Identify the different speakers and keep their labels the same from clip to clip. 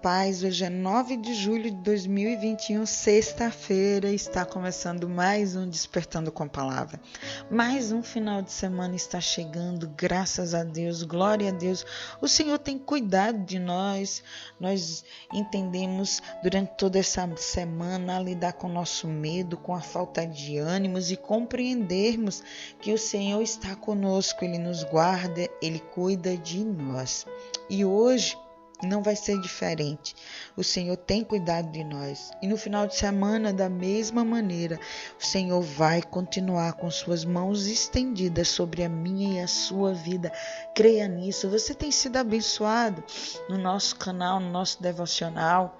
Speaker 1: paz. Hoje é 9 de julho de 2021, sexta-feira. Está começando mais um Despertando com a Palavra. Mais um final de semana está chegando, graças a Deus, glória a Deus. O Senhor tem cuidado de nós. Nós entendemos durante toda essa semana a lidar com o nosso medo, com a falta de ânimos e compreendermos que o Senhor está conosco, Ele nos guarda, Ele cuida de nós. E hoje não vai ser diferente. O Senhor tem cuidado de nós. E no final de semana, da mesma maneira, o Senhor vai continuar com suas mãos estendidas sobre a minha e a sua vida. Creia nisso. Você tem sido abençoado no nosso canal, no nosso devocional.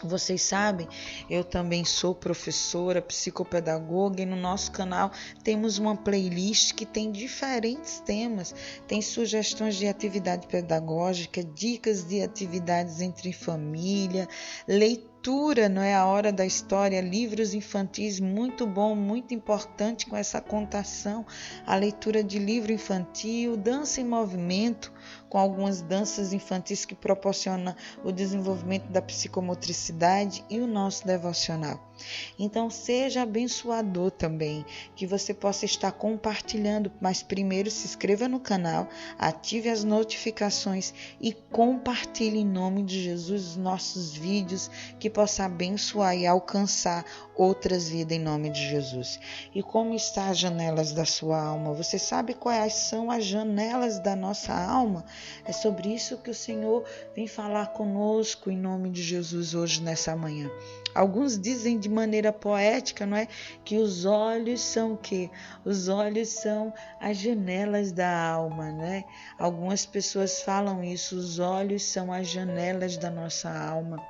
Speaker 1: Vocês sabem, eu também sou professora, psicopedagoga e no nosso canal temos uma playlist que tem diferentes temas, tem sugestões de atividade pedagógica, dicas de atividades entre família, leitura, não é a hora da história, livros infantis, muito bom, muito importante com essa contação, a leitura de livro infantil, dança em movimento, com algumas danças infantis que proporcionam o desenvolvimento da psicomotricidade e o nosso devocional. Então, seja abençoador também, que você possa estar compartilhando, mas primeiro se inscreva no canal, ative as notificações e compartilhe em nome de Jesus os nossos vídeos, que possa abençoar e alcançar outras vidas em nome de Jesus. E como estão as janelas da sua alma? Você sabe quais são as janelas da nossa alma? É sobre isso que o Senhor vem falar conosco em nome de Jesus hoje nessa manhã. Alguns dizem de maneira poética, não é? Que os olhos são o quê? Os olhos são as janelas da alma, né? Algumas pessoas falam isso, os olhos são as janelas da nossa alma.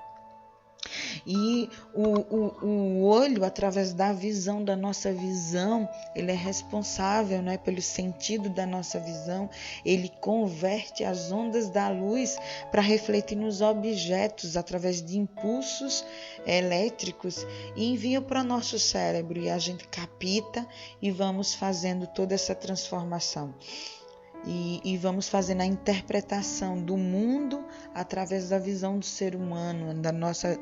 Speaker 1: E o olho, através da visão, da nossa visão, ele é responsável, né, pelo sentido da nossa visão. Ele converte as ondas da luz para refletir nos objetos através de impulsos elétricos e envia para o nosso cérebro. E a gente capta e vamos fazendo toda essa transformação. E vamos fazendo a interpretação do mundo através da visão do ser humano,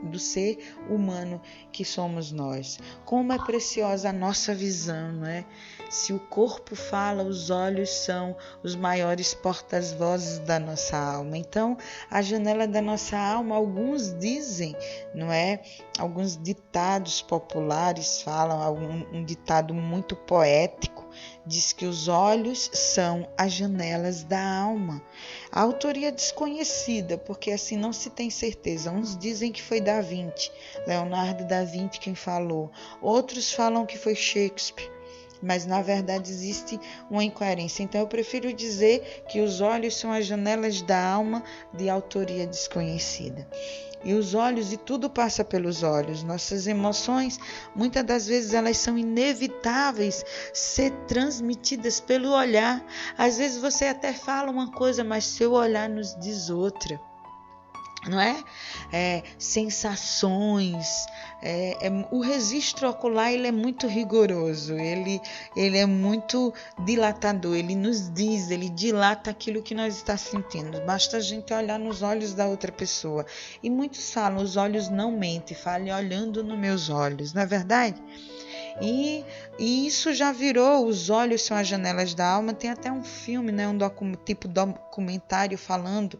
Speaker 1: do ser humano que somos nós. Como é preciosa a nossa visão, não é? Se o corpo fala, os olhos são os maiores portas-vozes da nossa alma. Então, a janela da nossa alma, alguns dizem, não é? Alguns ditados populares falam, um ditado muito poético, diz que os olhos são as janelas da alma. A autoria é desconhecida, porque assim não se tem certeza. Uns dizem que foi Da Vinci, Leonardo da Vinci quem falou. Outros falam que foi Shakespeare. Mas na verdade existe uma incoerência. Então eu prefiro dizer que os olhos são as janelas da alma, de autoria desconhecida. E os olhos, e tudo passa pelos olhos. Nossas emoções, muitas das vezes elas são inevitáveis ser transmitidas pelo olhar. Às vezes você até fala uma coisa, mas seu olhar nos diz outra. Não é? Sensações, o registro ocular ele é muito rigoroso, ele é muito dilatador, ele nos diz, ele dilata aquilo que nós estamos sentindo, basta a gente olhar nos olhos da outra pessoa, e muitos falam, os olhos não mentem, fale olhando nos meus olhos, não é verdade? E isso já virou, os olhos são as janelas da alma, tem até um filme, né, tipo documentário falando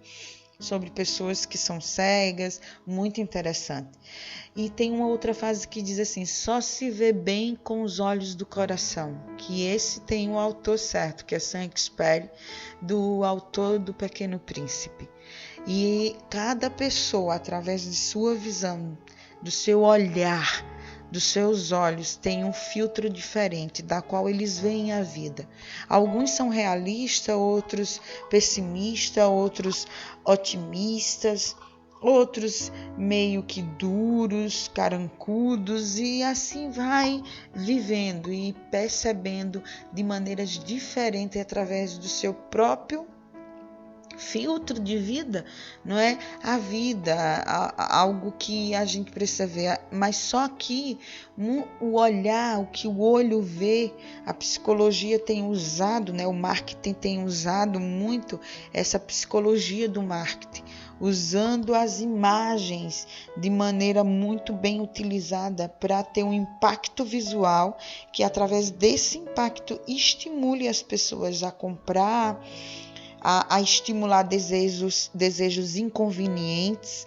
Speaker 1: sobre pessoas que são cegas, muito interessante. E tem uma outra frase que diz assim, só se vê bem com os olhos do coração, que esse tem o autor certo, que é Saint-Exupéry, do autor do Pequeno Príncipe. E cada pessoa, através de sua visão, do seu olhar, dos seus olhos tem um filtro diferente, da qual eles veem a vida. Alguns são realistas, outros pessimistas, outros otimistas, outros meio que duros, carancudos, e assim vai vivendo e percebendo de maneiras diferentes através do seu próprio filtro de vida, não é? A vida, algo que a gente precisa ver, mas só que o olhar, o que o olho vê, a psicologia tem usado, né? O marketing tem usado muito essa psicologia do marketing. usando as imagens de maneira muito bem utilizada para ter um impacto visual, que através desse impacto estimule as pessoas a comprar, a estimular desejos inconvenientes,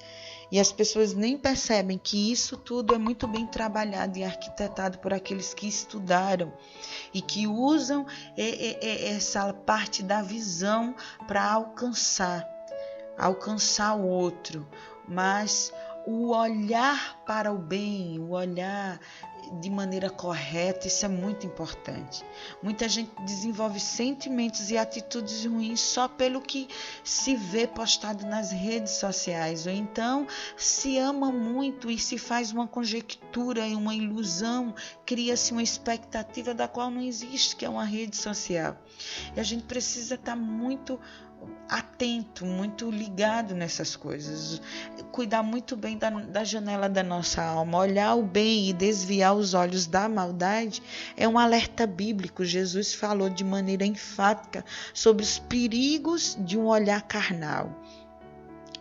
Speaker 1: e as pessoas nem percebem que isso tudo é muito bem trabalhado e arquitetado por aqueles que estudaram e que usam essa parte da visão para alcançar o outro. Mas o olhar para o bem, o olhar de maneira correta, isso é muito importante. Muita gente desenvolve sentimentos e atitudes ruins só pelo que se vê postado nas redes sociais, ou então se ama muito e se faz uma conjectura e uma ilusão, cria-se uma expectativa da qual não existe, que é uma rede social. E a gente precisa estar muito atento, muito ligado nessas coisas, cuidar muito bem da janela da nossa alma. Olhar o bem e desviar os olhos da maldade é um alerta bíblico. Jesus falou de maneira enfática sobre os perigos de um olhar carnal.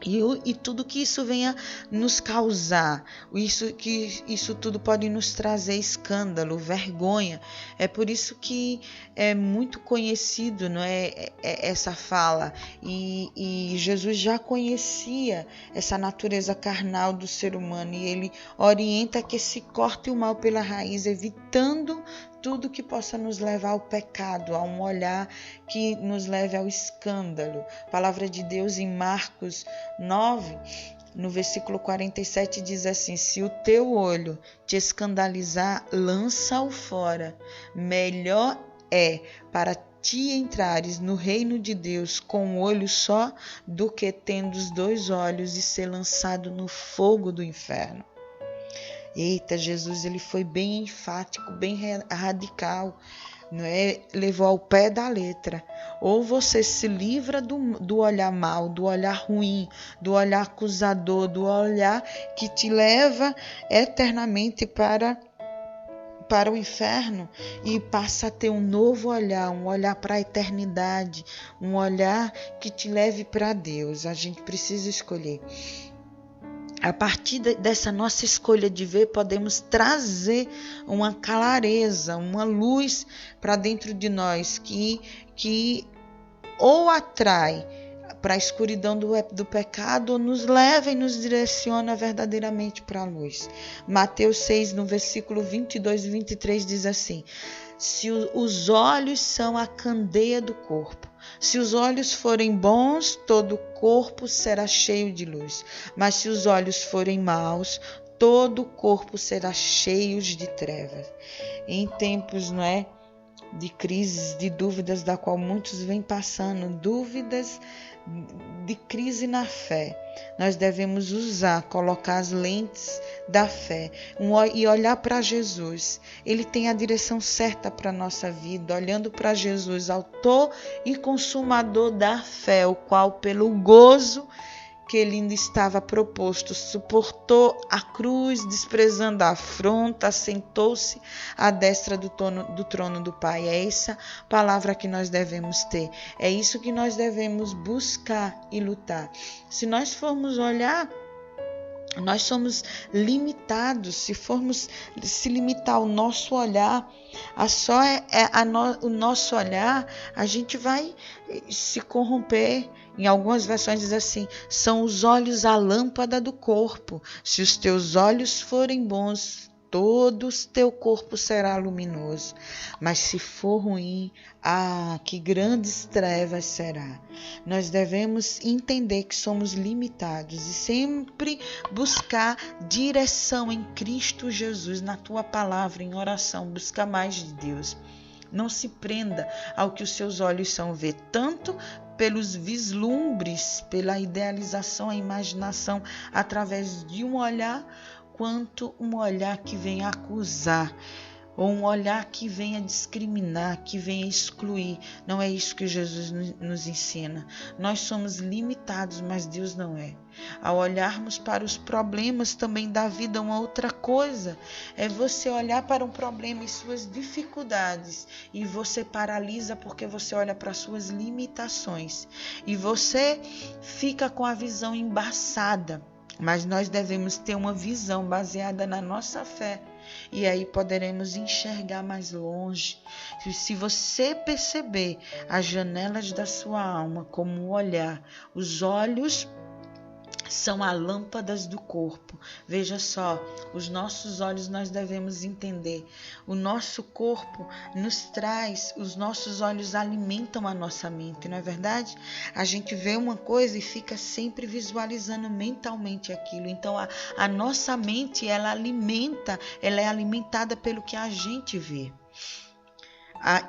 Speaker 1: E tudo que isso venha nos causar, isso tudo pode nos trazer escândalo, vergonha. É por isso que é muito conhecido, não é, essa fala. E Jesus já conhecia essa natureza carnal do ser humano, e ele orienta que se corte o mal pela raiz, evitando tudo que possa nos levar ao pecado, a um olhar que nos leve ao escândalo. A palavra de Deus em Marcos 9, no versículo 47, diz assim: se o teu olho te escandalizar, lança-o fora. Melhor é para ti entrares no reino de Deus com um olho só, do que tendo os 2 olhos e ser lançado no fogo do inferno. Eita, Jesus, ele foi bem enfático, bem radical, não é? Levou ao pé da letra. Ou você se livra do olhar mal, do olhar ruim, do olhar acusador, do olhar que te leva eternamente para o inferno, e passa a ter um novo olhar, um olhar para a eternidade, um olhar que te leve para Deus. A gente precisa escolher. A partir dessa nossa escolha de ver, podemos trazer uma clareza, uma luz para dentro de nós que ou atrai para a escuridão do pecado, ou nos leva e nos direciona verdadeiramente para a luz. Mateus 6, no versículo 22 e 23, diz assim: se os olhos são a candeia do corpo, se os olhos forem bons, todo o corpo será cheio de luz. Mas se os olhos forem maus, todo o corpo será cheio de trevas. Em tempos, não é, de crises, de dúvidas, da qual muitos vêm passando, dúvidas de crise na fé, nós devemos colocar as lentes da fé e olhar para Jesus. Ele tem a direção certa para a nossa vida. Olhando para Jesus, autor e consumador da fé, o qual pelo gozo que ele ainda estava proposto, suportou a cruz, desprezando a afronta, assentou-se à destra do trono do Pai. É essa palavra que nós devemos ter, é isso que nós devemos buscar e lutar. Se nós formos olhar, nós somos limitados. Se limitar o nosso olhar, o nosso olhar, a gente vai se corromper. Em algumas versões diz assim: são os olhos a lâmpada do corpo. Se os teus olhos forem bons, todo o teu corpo será luminoso. Mas se for ruim, que grandes trevas será. Nós devemos entender que somos limitados e sempre buscar direção em Cristo Jesus, na tua palavra, em oração. Busca mais de Deus. Não se prenda ao que os seus olhos são ver, tanto pelos vislumbres, pela idealização, a imaginação, através de um olhar, quanto um olhar que vem acusar. ou um olhar que venha discriminar, que venha excluir. Não é isso que Jesus nos ensina. Nós somos limitados, mas Deus não é. Ao olharmos para os problemas também da vida, uma outra coisa é você olhar para um problema e suas dificuldades e você paralisa porque você olha para suas limitações e você fica com a visão embaçada. Mas nós devemos ter uma visão baseada na nossa fé. E aí poderemos enxergar mais longe. Se você perceber as janelas da sua alma como um olhar, os olhos são as lâmpadas do corpo. Veja só, os nossos olhos nós devemos entender. O nosso corpo nos traz, os nossos olhos alimentam a nossa mente, não é verdade? A gente vê uma coisa e fica sempre visualizando mentalmente aquilo. Então a nossa mente, ela é alimentada pelo que a gente vê.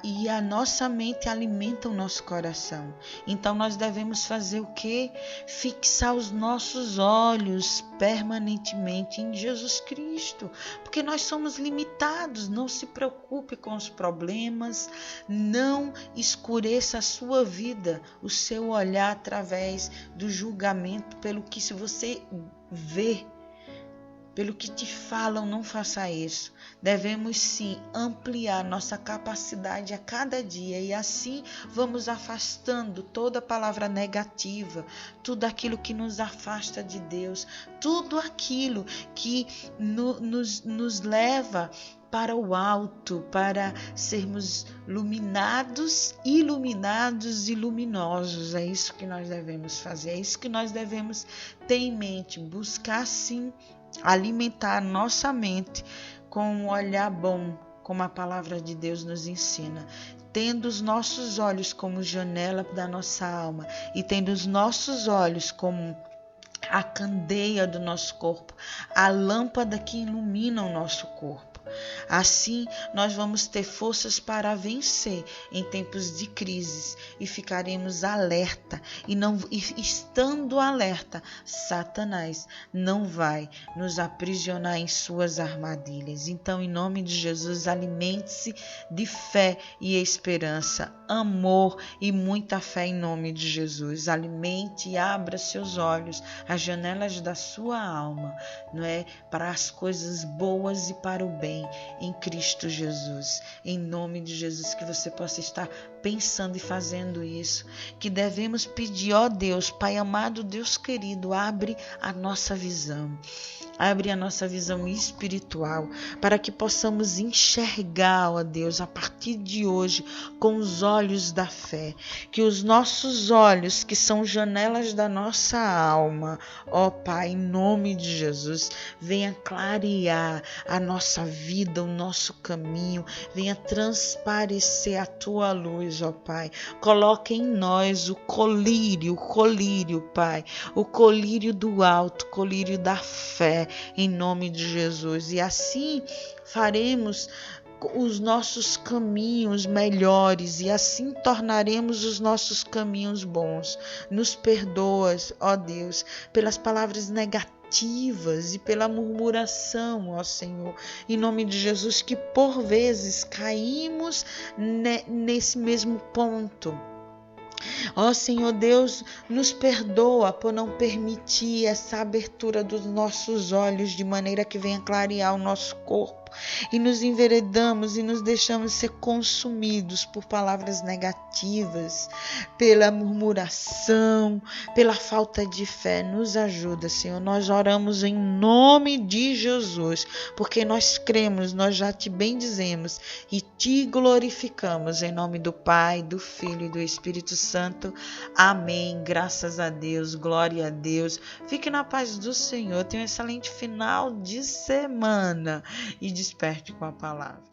Speaker 1: E a nossa mente alimenta o nosso coração. Então nós devemos fazer o quê? Fixar os nossos olhos permanentemente em Jesus Cristo, porque nós somos limitados. Não se preocupe com os problemas, não escureça a sua vida, o seu olhar através do julgamento pelo que se você vê. Pelo que te falam, não faça isso. Devemos sim ampliar nossa capacidade a cada dia e assim vamos afastando toda palavra negativa, tudo aquilo que nos afasta de Deus, tudo aquilo que nos leva para o alto, para sermos iluminados e luminosos. É isso que nós devemos fazer, é isso que nós devemos ter em mente, buscar sim alimentar a nossa mente com um olhar bom, como a palavra de Deus nos ensina, tendo os nossos olhos como janela da nossa alma e tendo os nossos olhos como a candeia do nosso corpo, a lâmpada que ilumina o nosso corpo. Assim, nós vamos ter forças para vencer em tempos de crises e ficaremos alerta. E estando alerta, Satanás não vai nos aprisionar em suas armadilhas. Então, em nome de Jesus, alimente-se de fé e esperança, amor e muita fé em nome de Jesus. Alimente e abra seus olhos, as janelas da sua alma, não é? Para as coisas boas e para o bem. Em Cristo Jesus, em nome de Jesus, que você possa estar pensando e fazendo isso, que devemos pedir, ó Deus, Pai amado, Deus querido, abre a nossa visão espiritual, para que possamos enxergar, ó Deus, a partir de hoje, com os olhos da fé, que os nossos olhos, que são janelas da nossa alma, ó Pai, em nome de Jesus, venha clarear a nossa vida, o nosso caminho, venha transparecer a tua luz, ó Pai. Coloque em nós o colírio, Pai, o colírio do alto, colírio da fé, em nome de Jesus. E assim faremos os nossos caminhos melhores e assim tornaremos os nossos caminhos bons. Nos perdoas, ó Deus, pelas palavras negativas e pela murmuração, ó Senhor, em nome de Jesus, que por vezes caímos nesse mesmo ponto. Ó Senhor Deus, nos perdoa por não permitir essa abertura dos nossos olhos de maneira que venha clarear o nosso corpo e nos enveredamos e nos deixamos ser consumidos por palavras negativas, pela murmuração, pela falta de fé. Nos ajuda, Senhor. Nós oramos em nome de Jesus, porque nós cremos, nós já te bendizemos e te glorificamos em nome do Pai, do Filho e do Espírito Santo. Amém. Graças a Deus, glória a Deus. Fique na paz do Senhor. Tenha um excelente final de semana e desperte com a palavra.